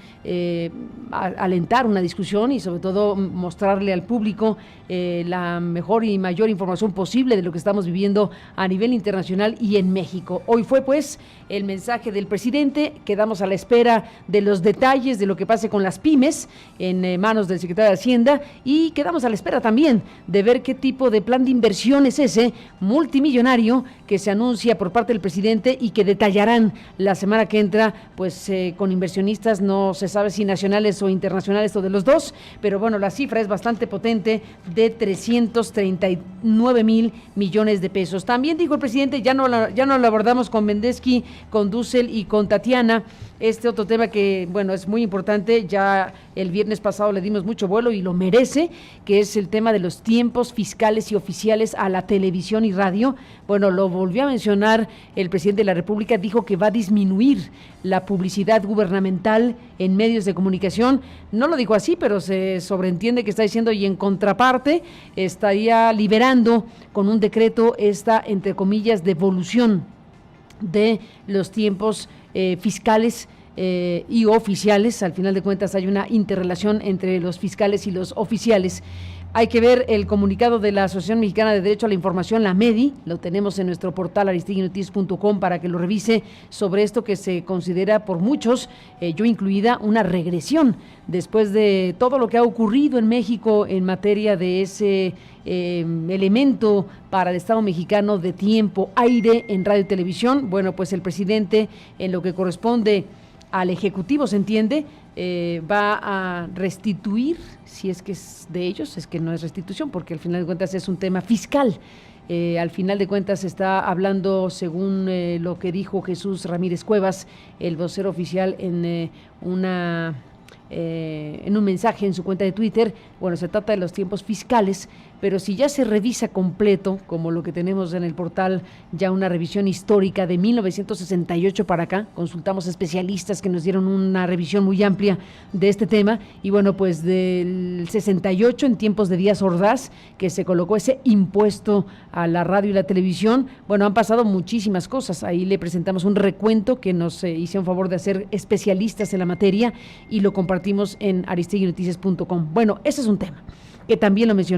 alentar una discusión y sobre todo mostrarle al público la mejor y mayor información posible de lo que estamos viviendo a nivel internacional y en México. Hoy fue pues el mensaje del presidente, quedamos a la espera de los detalles de lo que pase con las pymes en manos del secretario de Hacienda y quedamos a la espera también de ver qué tipo de plan de inversión es ese multimillonario que se anuncia por parte del presidente y que detallarán la semana que entra pues con inversionistas, no se sabe si nacionales o internacionales o de los dos, pero bueno, la cifra es bastante potente de 339 mil millones de pesos. También dijo el presidente, ya no lo abordamos con Bendesky, con Dussel y con Tatiana, este otro tema que, bueno, es muy importante, ya el viernes pasado le dimos mucho vuelo y lo merece, que es el tema de los tiempos fiscales y oficiales a la televisión y radio. Bueno, lo volvió a mencionar el presidente de la República, dijo que va a disminuir la publicidad gubernamental en medios de comunicación. No lo dijo así, pero se sobreentiende que está diciendo, y en contraparte estaría liberando con un decreto esta, entre comillas, devolución de los tiempos fiscales y oficiales. Al final de cuentas hay una interrelación entre los fiscales y los oficiales. Hay que ver el comunicado de la Asociación Mexicana de Derecho a la Información, la MEDI, lo tenemos en nuestro portal aristeguinoticias.com para que lo revise, sobre esto que se considera por muchos, yo incluida, una regresión después de todo lo que ha ocurrido en México en materia de ese elemento para el Estado mexicano de tiempo aire en radio y televisión. Bueno, pues el presidente, en lo que corresponde al Ejecutivo, se entiende, va a restituir, si es que es de ellos, es que no es restitución, porque al final de cuentas es un tema fiscal. Al final de cuentas se está hablando, según lo que dijo Jesús Ramírez Cuevas, el vocero oficial, en una en un mensaje en su cuenta de Twitter, bueno, se trata de los tiempos fiscales, pero si ya se revisa completo, como lo que tenemos en el portal, ya una revisión histórica de 1968 para acá, consultamos especialistas que nos dieron una revisión muy amplia de este tema, y bueno, pues del 68, en tiempos de Díaz Ordaz, que se colocó ese impuesto a la radio y la televisión, bueno, han pasado muchísimas cosas. Ahí le presentamos un recuento que nos hicieron favor de hacer especialistas en la materia y lo compartimos en aristeguinoticias.com. Bueno, ese es un tema que también lo mencionó